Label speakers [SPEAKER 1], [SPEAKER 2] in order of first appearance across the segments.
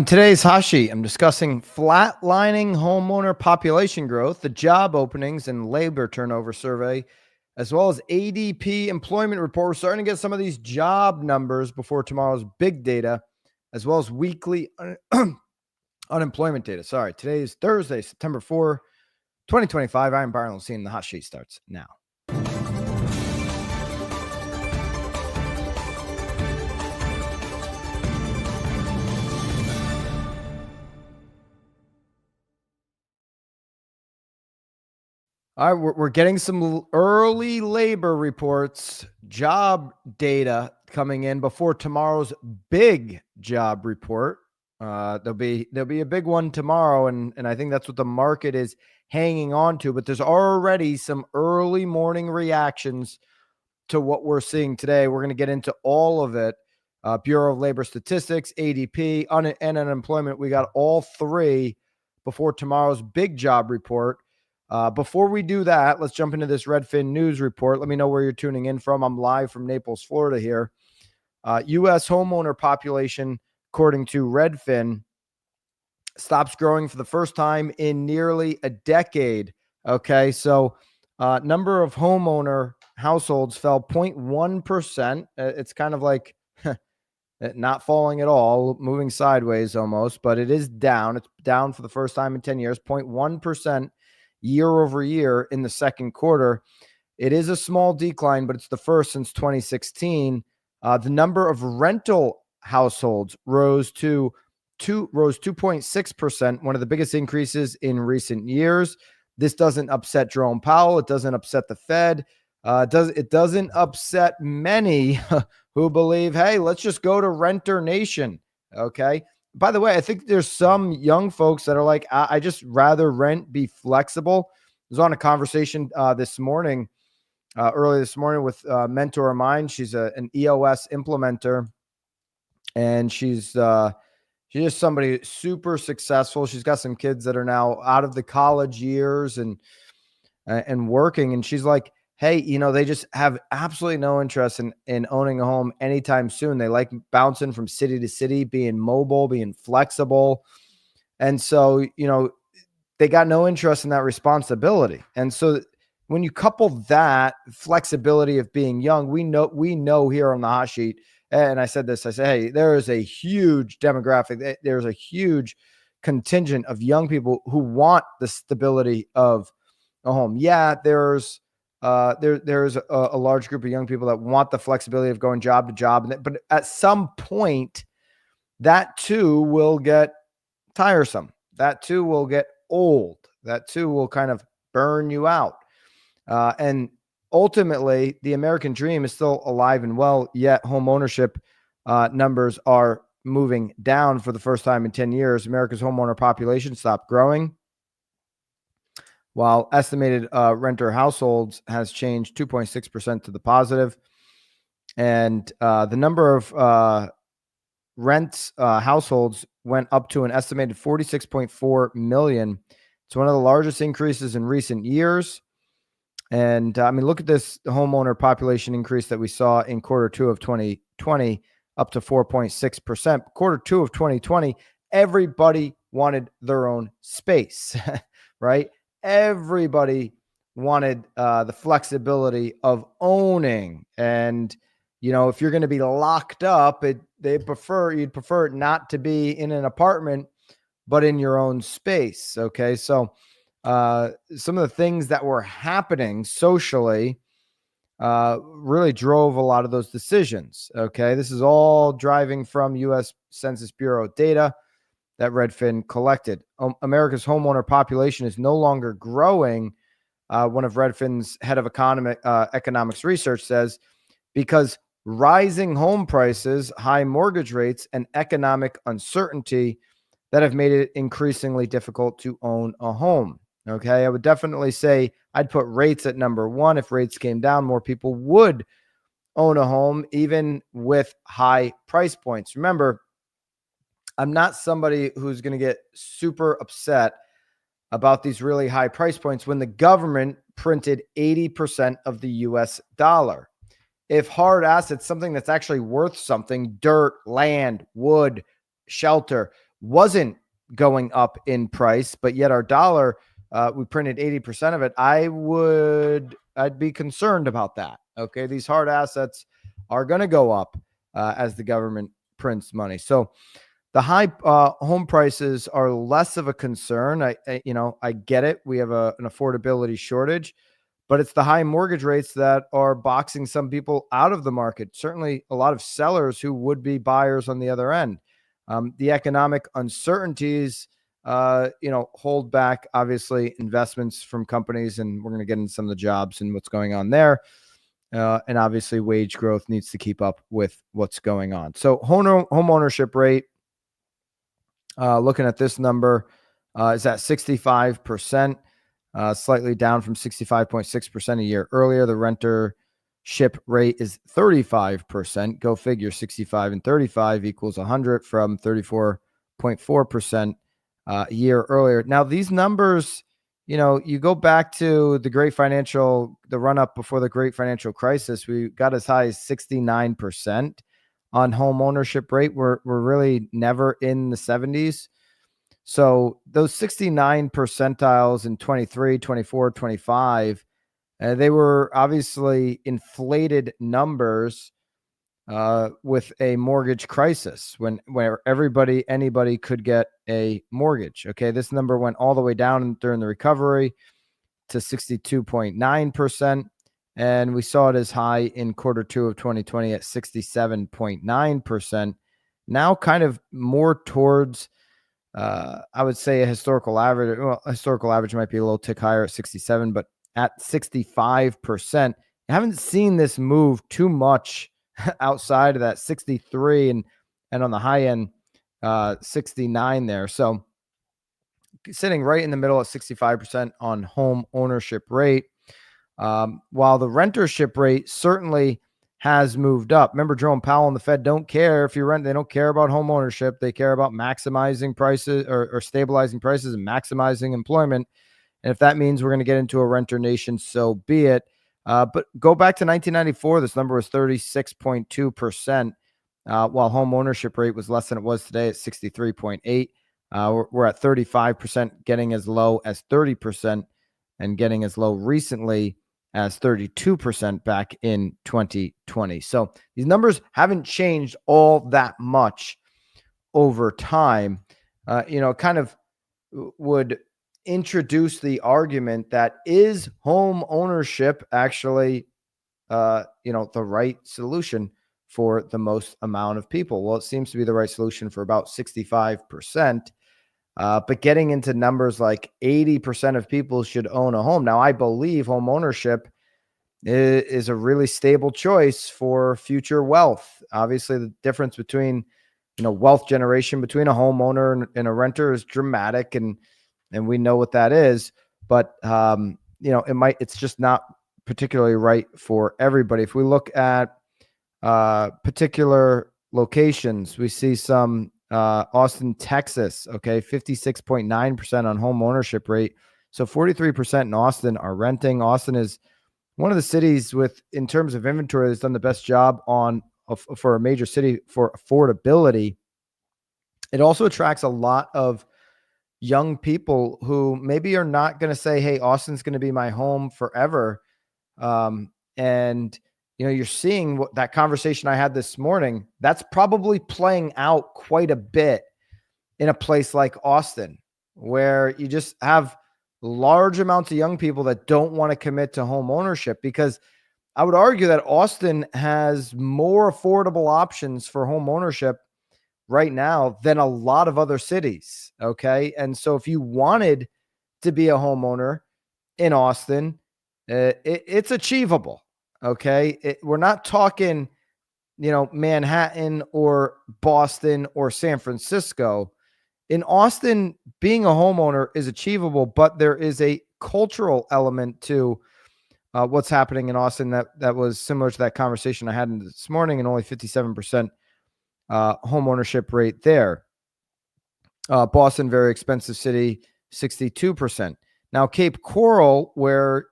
[SPEAKER 1] On today's Hot Sheet, I'm discussing flatlining homeowner population growth, the job openings and labor turnover survey, as well as ADP employment report. We're starting to get some of these job numbers before tomorrow's big data, as well as weekly unemployment data. Sorry, today is Thursday, September 4, 2025. I'm Byron Lazine. The Hot Sheet starts now. All right, we're getting some early labor reports, job data coming in before tomorrow's big job report. There'll be a big one tomorrow, and I think that's what the market is hanging on to. But there's already some early morning reactions to what we're seeing today. We're going to get into all of it. Bureau of Labor Statistics, ADP, and unemployment. We got all three before tomorrow's big job report. Before we do that, let's jump into this Redfin news report. Let me know where you're tuning in from. I'm live from Naples, Florida here. U.S. homeowner population, according to Redfin, stops growing for the first time in nearly a decade. Okay, so number of homeowner households fell 0.1%. It's kind of like not falling at all, moving sideways almost, but it is down. It's down for the first time in 10 years, 0.1%. year over year in the second quarter. It is a small decline, but it's the first since 2016. The number of rental households rose 2.6%, one of the biggest increases in recent years. This doesn't upset Jerome Powell. It doesn't upset the Fed. It doesn't upset many who believe, hey, let's just go to renter nation. Okay. By the way, I think there's some young folks that are like, I just rather rent, be flexible. I was on a conversation early this morning with a mentor of mine. She's an EOS implementer, and she's just somebody super successful. She's got some kids that are now out of the college years and working, and she's like, hey, they just have absolutely no interest in owning a home anytime soon. They like bouncing from city to city, being mobile, being flexible. And so, they got no interest in that responsibility. And so when you couple that flexibility of being young, we know here on the Hot Sheet, and I said this, I said, hey, there is a huge demographic. There's a huge contingent of young people who want the stability of a home. Yeah, there's a large group of young people that want the flexibility of going job to job, but at some point, that too will get tiresome. That too will get old. That too will kind of burn you out. And ultimately, the American dream is still alive and well, yet home ownership numbers are moving down for the first time in 10 years. America's homeowner population stopped growing, while estimated renter households has changed 2.6% to the positive. And the number of rent households went up to an estimated 46.4 million. It's one of the largest increases in recent years. And look at this homeowner population increase that we saw in quarter two of 2020, up to 4.6%. Quarter two of 2020, everybody wanted their own space, right? Everybody wanted the flexibility of owning. And, if you're going to be locked up, you'd prefer it not to be in an apartment, but in your own space. Okay. So some of the things that were happening socially really drove a lot of those decisions. Okay. This is all driving from U.S. Census Bureau data that Redfin collected. America's homeowner population is no longer growing, one of Redfin's head of economics research says, because rising home prices, high mortgage rates, and economic uncertainty that have made it increasingly difficult to own a home. Okay, I would definitely say I'd put rates at number one. If rates came down, more people would own a home, even with high price points. Remember, I'm not somebody who's going to get super upset about these really high price points when the government printed 80% of the US dollar. If hard assets, something that's actually worth something, dirt, land, wood, shelter, wasn't going up in price, but yet our dollar, we printed 80% of it, I'd be concerned about that. Okay. These hard assets are going to go up as the government prints money. So the high home prices are less of a concern. I get it. We have an affordability shortage, but it's the high mortgage rates that are boxing some people out of the market. Certainly a lot of sellers who would be buyers on the other end. The economic uncertainties, hold back, obviously, investments from companies, and we're going to get into some of the jobs and what's going on there. And obviously, wage growth needs to keep up with what's going on. So home ownership rate, looking at this number, is at 65%. Slightly down from 65.6% a year earlier. The rentership rate is 35%. Go figure, 65 and 35 equals 100 from 34.4% a year earlier. Now, these numbers, you go back to the run up before the great financial crisis, we got as high as 69% on home ownership rate. We're really never in the 70s. So those 69 percentiles in 23, 24, 25, they were obviously inflated numbers with a mortgage crisis where anybody could get a mortgage. Okay, this number went all the way down during the recovery to 62.9%. And we saw it as high in quarter two of 2020 at 67.9%. Now kind of more towards I would say a historical average. Well, historical average might be a little tick higher at 67, but at 65%, I haven't seen this move too much outside of that 63 and on the high end, 69 there. So sitting right in the middle at 65% on home ownership rate, while the rentership rate certainly has moved up. Remember, Jerome Powell and the Fed don't care if you rent. They don't care about home ownership. They care about maximizing prices or stabilizing prices and maximizing employment. And if that means we're going to get into a renter nation, so be it. But go back to 1994. This number was 36.2%, while home ownership rate was less than it was today at 63.8. We're at 35%, getting as low as 30% and getting as low recently as 32% back in 2020. So these numbers haven't changed all that much over time. Kind of would introduce the argument that is home ownership actually, the right solution for the most amount of people? Well, it seems to be the right solution for about 65%. But getting into numbers like 80% of people should own a home. Now, I believe home ownership is a really stable choice for future wealth. Obviously, the difference between, wealth generation between a homeowner and a renter is dramatic, and we know what that is. But it's just not particularly right for everybody. If we look at particular locations, we see some Austin, Texas, okay, 56.9% on home ownership rate. So 43% in Austin are renting. Austin is one of the cities in terms of inventory, that's done the best job for a major city for affordability. It also attracts a lot of young people who maybe are not going to say, hey, Austin's going to be my home forever. And you're seeing what that conversation I had this morning, that's probably playing out quite a bit in a place like Austin, where you just have large amounts of young people that don't want to commit to home ownership, because I would argue that Austin has more affordable options for home ownership right now than a lot of other cities. Okay. And so if you wanted to be a homeowner in Austin, it's achievable. Okay. We're not talking, Manhattan or Boston or San Francisco. In Austin, being a homeowner is achievable, but there is a cultural element to what's happening in Austin that was similar to that conversation I had this morning, and only 57% home ownership rate there. Boston, very expensive city, 62%. Now, Cape Coral, where,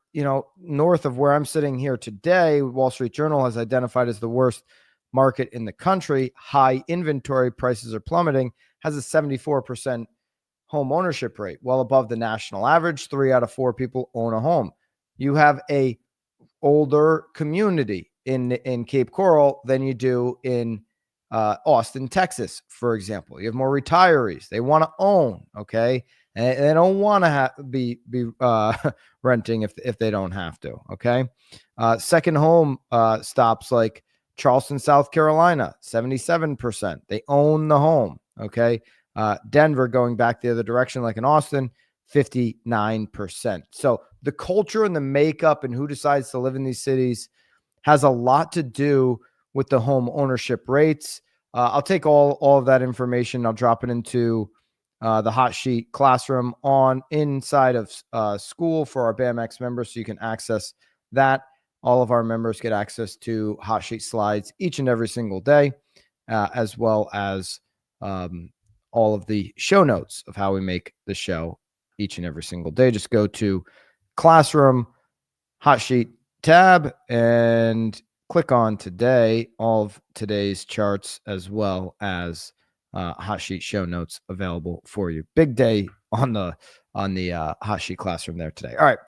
[SPEAKER 1] north of where I'm sitting here today, Wall Street Journal has identified as the worst market in the country, high inventory, prices are plummeting. has a 74% home ownership rate, well above the national average. 3 out of 4 people own a home. You have a older community in Cape Coral than you do in Austin, Texas, for example. You have more retirees. They want to own, okay? And they don't want to be renting if they don't have to, okay? Second home stops like Charleston, South Carolina, 77%. They own the home, okay? Denver, going back the other direction, like in Austin, 59%. So the culture and the makeup and who decides to live in these cities has a lot to do with the home ownership rates. I'll take all of that information. I'll drop it into the Hot Sheet classroom on inside of school for our BAMX members, so you can access that. All of our members get access to Hot Sheet slides each and every single day, as well as all of the show notes of how we make the show each and every single day. Just go to Classroom, Hot Sheet tab, and click on today. All of today's charts, as well as Hot Sheet show notes available for you. Big day on the Hot Sheet classroom there today. All right.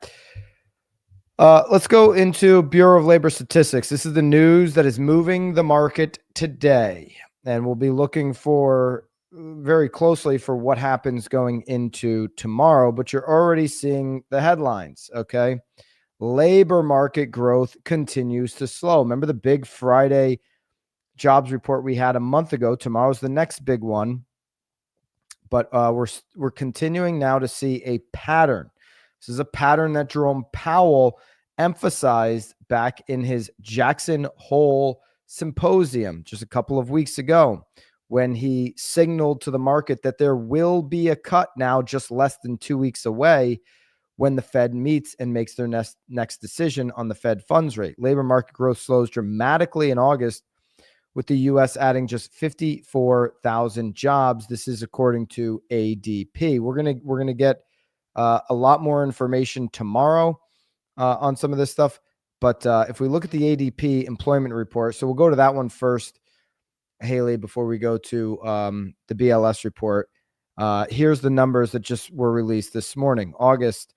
[SPEAKER 1] Let's go into Bureau of Labor Statistics. This is the news that is moving the market today, and we'll be looking for very closely for what happens going into tomorrow, but you're already seeing the headlines, okay? Labor market growth continues to slow. Remember the big Friday jobs report we had a month ago? Tomorrow's the next big one, but we're continuing now to see a pattern. This is a pattern that Jerome Powell emphasized back in his Jackson Hole symposium just a couple of weeks ago, when he signaled to the market that there will be a cut now just less than 2 weeks away when the Fed meets and makes their next decision on the Fed funds rate. Labor market growth slows dramatically in August, with the U.S. adding just 54,000 jobs. This is according to ADP. We're gonna get a lot more information tomorrow on some of this stuff. But if we look at the ADP employment report, so we'll go to that one first, Haley, before we go to the BLS report. Here's the numbers that just were released this morning. August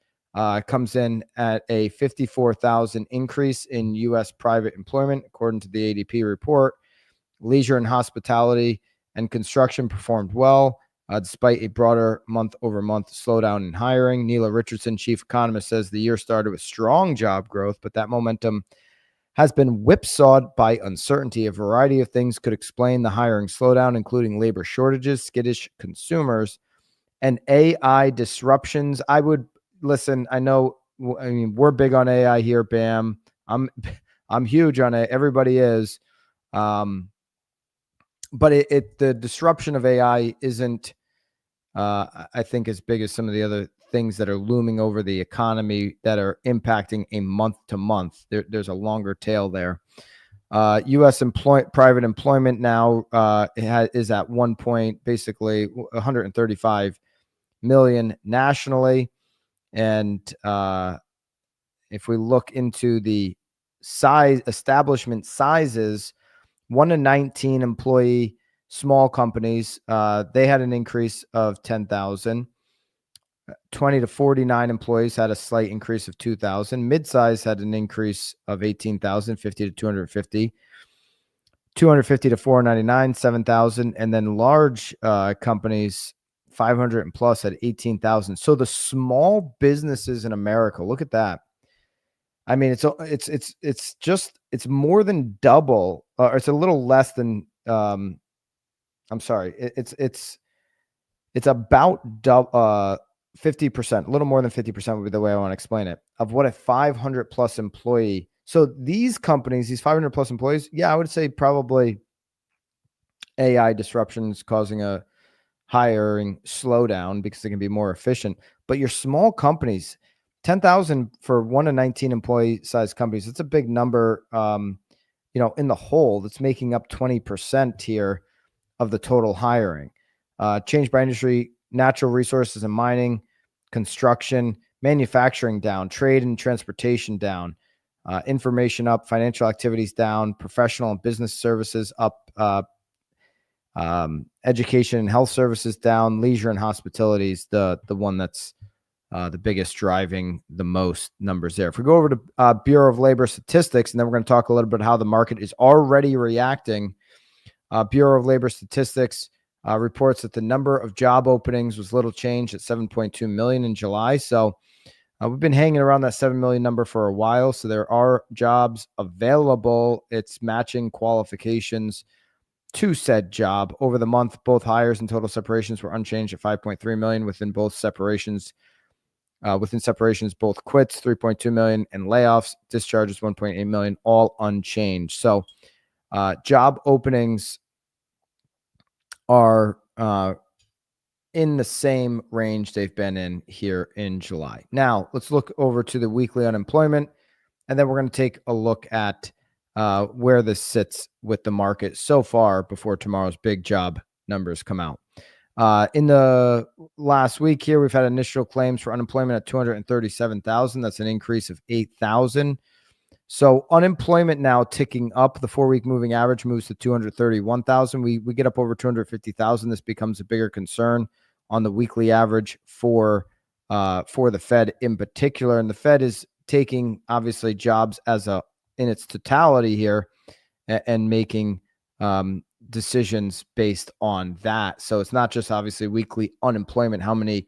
[SPEAKER 1] comes in at a 54,000 increase in U.S. private employment, according to the ADP report. Leisure and hospitality and construction performed well, despite a broader month-over-month slowdown in hiring. Neela Richardson, chief economist, says the year started with strong job growth, but that momentum has been whipsawed by uncertainty. A variety of things could explain the hiring slowdown, including labor shortages, skittish consumers, and AI disruptions. I would listen. I mean, we're big on AI here, Bam. I'm huge on it. Everybody is. But the disruption of AI isn't, I think, as big as some of the other things that are looming over the economy that are impacting a month to month. There's a longer tail there. U.S. private employment now is at 135 million nationally. And if we look into the establishment sizes, 1 to 19 employee small companies, they had an increase of 10,000. 20 to 49 employees had a slight increase of 2,000. Midsize had an increase of 18,000, 50 to 250. 250 to 499, 7,000. And then large companies, 500 and plus, had 18,000. So the small businesses in America, look at that. I mean, it's more than double, or it's a little less than. I'm sorry, it's about 50%, a little more than 50% would be the way I want to explain it, of what a 500 plus employee. So these companies, these 500 plus employees, yeah, I would say probably AI disruptions causing a hiring slowdown because they can be more efficient. But your small companies, 10,000 for 1 to 19 employee size companies, it's a big number, in the whole. That's making up 20% here of the total hiring. Change by industry: natural resources and mining, construction, manufacturing down, trade and transportation down, information up, financial activities down, professional and business services up. Education and health services down. Leisure and hospitality is the one that's the biggest, driving the most numbers there. If we go over to Bureau of Labor Statistics, and then we're going to talk a little bit how the market is already reacting. Bureau of Labor Statistics reports that the number of job openings was little changed at 7.2 million in July. So we've been hanging around that 7 million number for a while. So there are jobs available. It's matching qualifications to said job. Over the month, both hires and total separations were unchanged at 5.3 million. Within separations, both quits 3.2 million and layoffs, discharges 1.8 million, all unchanged. So job openings are in the same range they've been in here in July. Now, let's look over to the weekly unemployment, and then we're going to take a look at where this sits with the market so far before tomorrow's big job numbers come out. In the last week here, we've had initial claims for unemployment at 237,000. That's an increase of 8,000. So unemployment now ticking up. The 4-week moving average moves to 231,000. We get up over 250,000. This becomes a bigger concern on the weekly average for the Fed in particular. And the Fed is taking obviously jobs in its totality here and making decisions based on that. So it's not just obviously weekly unemployment, how many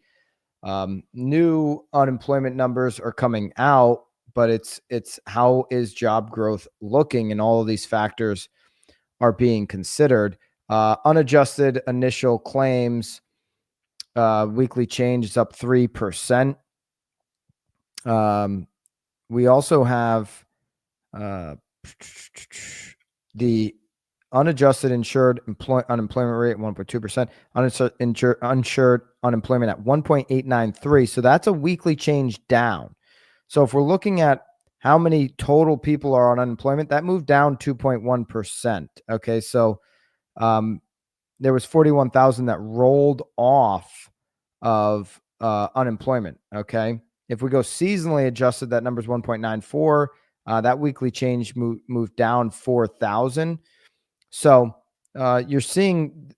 [SPEAKER 1] new unemployment numbers are coming out, but it's how is job growth looking, and all of these factors are being considered. Unadjusted initial claims, weekly change is up 3%. We also have the unadjusted insured unemployment rate at 1.2%, uninsured unemployment at 1.893. So that's a weekly change down. So if we're looking at how many total people are on unemployment, that moved down 2.1%. Okay, so there was 41,000 that rolled off of unemployment. Okay, if we go seasonally adjusted, that number is 1.94. That weekly change moved down 4,000. So you're seeing,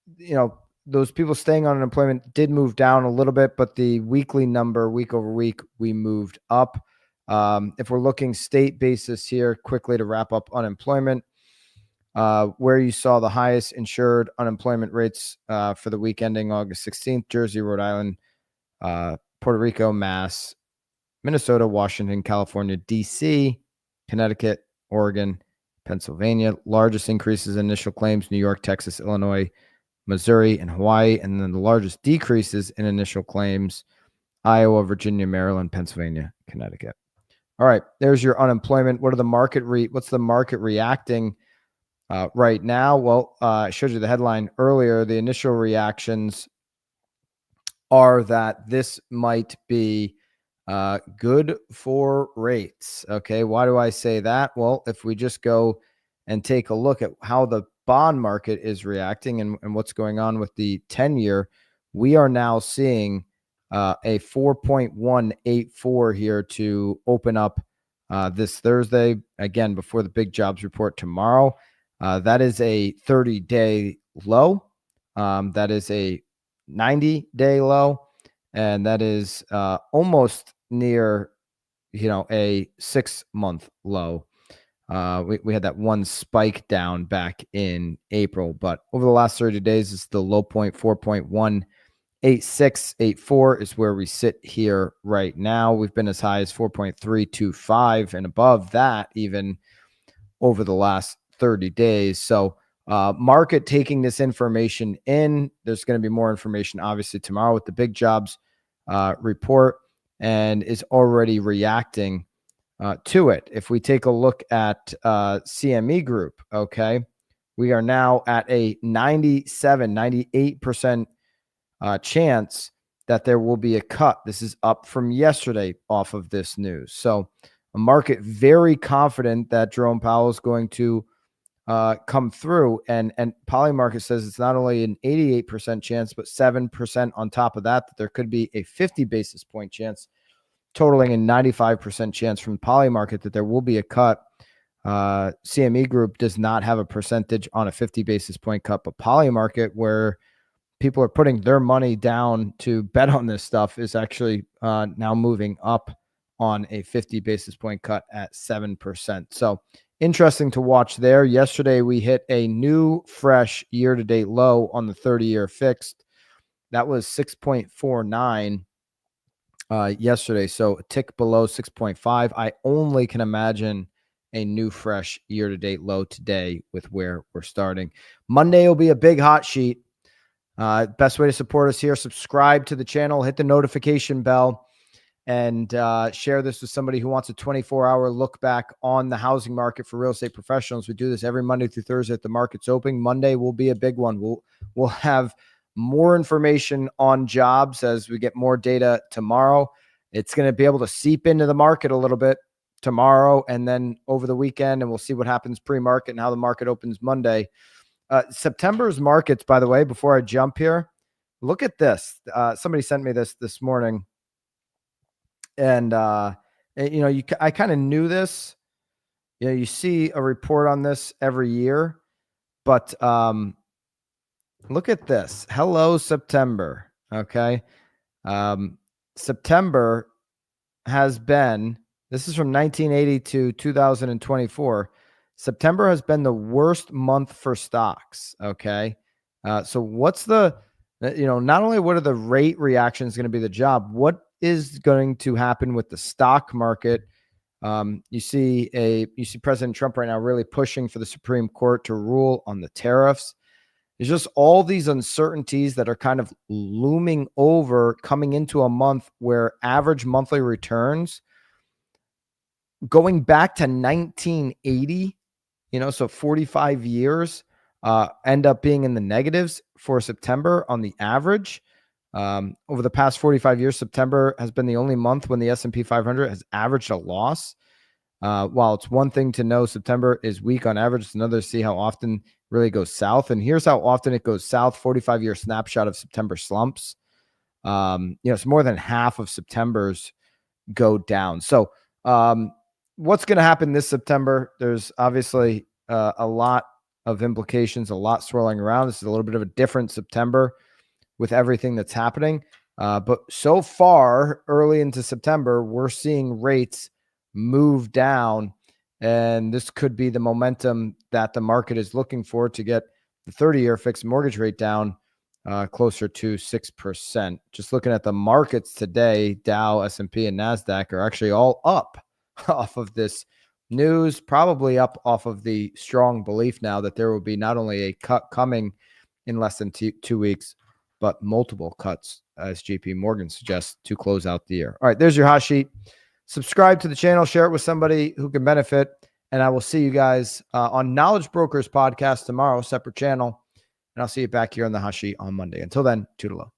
[SPEAKER 1] those people staying on unemployment did move down a little bit, but the weekly number, week over week, we moved up. If we're looking state basis here quickly to wrap up unemployment, where you saw the highest insured unemployment rates for the week ending August 16th, Jersey, Rhode Island, Puerto Rico, Mass, Minnesota, Washington, California, DC, Connecticut, Oregon, Pennsylvania. Largest increases in initial claims, New York, Texas, Illinois, Missouri, and Hawaii. And then the largest decreases in initial claims, Iowa, Virginia, Maryland, Pennsylvania, Connecticut. All right, there's your unemployment. What's the market reacting right now? Well, I showed you the headline earlier. The initial reactions are that this might be good for rates. Okay, why do I say that? Well, if we just go and take a look at how the bond market is reacting and what's going on with the 10-year, we are now seeing a 4.184 here to open up this Thursday, again, before the big jobs report tomorrow. That is a 30-day low. That is a 90-day low. And that is almost near, a 6-month low. We had that one spike down back in April, but over the last 30 days, it's the low point, 4.18684 is where we sit here right now. We've been as high as 4.325 and above that even over the last 30 days. So market taking this information in. There's going to be more information obviously tomorrow with the big jobs report, and is already reacting to it. If we take a look at CME Group, okay, we are now at a 98% chance that there will be a cut. This is up from yesterday off of this news. So a market very confident that Jerome Powell is going to come through, and Polymarket says it's not only an 88% chance, but 7% on top of that there could be a 50 basis point chance, totaling a 95% chance from Polymarket that there will be a cut CME Group does not have a percentage on a 50 basis point cut, but Polymarket, where people are putting their money down to bet on this stuff, is actually now moving up on a 50 basis point cut at 7%. So interesting to watch there. Yesterday, we hit a new fresh year-to-date low on the 30-year fixed. That was 6.49 yesterday. So a tick below 6.5. I only can imagine a new fresh year-to-date low today with where we're starting. Monday will be a big hot sheet. Best way to support us here, subscribe to the channel, hit the notification bell, and share this with somebody who wants a 24-hour look back on the housing market for real estate professionals. We do this every Monday through Thursday at the market's open. Monday will be a big one. We'll have more information on jobs as we get more data tomorrow. It's going to be able to seep into the market a little bit tomorrow and then over the weekend, and we'll see what happens pre-market and how the market opens Monday. September's markets, by the way, before I jump here, look at this. Somebody sent me this morning, and I kind of knew this. You see a report on this every year, but look at this. Hello, September. Okay, September has been. This is from 1980 to 2024. September has been the worst month for stocks. Okay. So what's not only what are the rate reactions going to be the job, what is going to happen with the stock market? You see President Trump right now really pushing for the Supreme Court to rule on the tariffs. There's just all these uncertainties that are kind of looming over coming into a month where average monthly returns going back to 1980, so 45 years, end up being in the negatives for September on the average. Over the past 45 years, September has been the only month when the S&P 500 has averaged a loss. While it's one thing to know September is weak on average, it's another to see how often it really goes south. And here's how often it goes south. 45-year snapshot of September slumps. It's more than half of September's go down. So what's going to happen this September? There's obviously a lot of implications, a lot swirling around. This is a little bit of a different September with everything that's happening. But so far, early into September, we're seeing rates move down, and this could be the momentum that the market is looking for to get the 30-year fixed mortgage rate down closer to 6%. Just looking at the markets today, Dow, S&P, and NASDAQ are actually all up off of this news, probably up off of the strong belief now that there will be not only a cut coming in less than 2 weeks, but multiple cuts, as JP Morgan suggests, to close out the year. All right, there's your hot sheet. Subscribe to the channel, share it with somebody who can benefit, and I will see you guys on Knowledge Brokers podcast tomorrow, separate channel, and I'll see you back here on the hot sheet on Monday. Until then, toodaloo.